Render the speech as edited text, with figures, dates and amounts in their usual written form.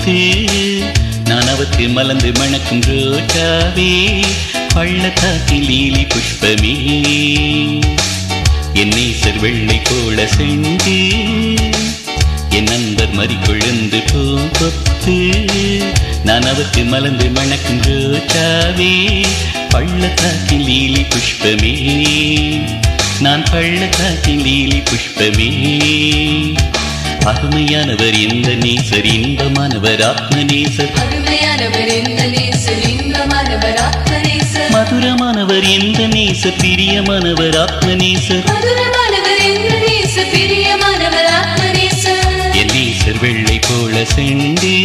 பூங்கொத்து நான் அவருக்கு மலர்ந்து மணக்கும் ரோஜாவே பள்ளத்தாக்கில் லீலி புஷ்பமே என் நேசர் வெள்ளை போல சென்று என் நண்பர் மறிக்கொழுந்து பூங்கொத்து நான் அவருக்கு மலர்ந்து மணக்கும் ரோஜாவே பள்ளத்தாக்கில் லீலி புஷ்பமே நான் பள்ளத்தாக்கில் லீலி புஷ்பமே அருமையானவர் இந்த நேசர் இன்பமானவர் ஆத்மநேசர் அருமையானவர் இந்த நேசர் இன்பமானவர் ஆத்மநேசர் மதுரமானவர் இந்த நேசர் பிரியமானவர் ஆத்மநேசர் மதுரமானவர் இந்த நேசர் பிரியமானவர் ஆத்மநேசர் என் நேசர் வெள்ளை போல சென்று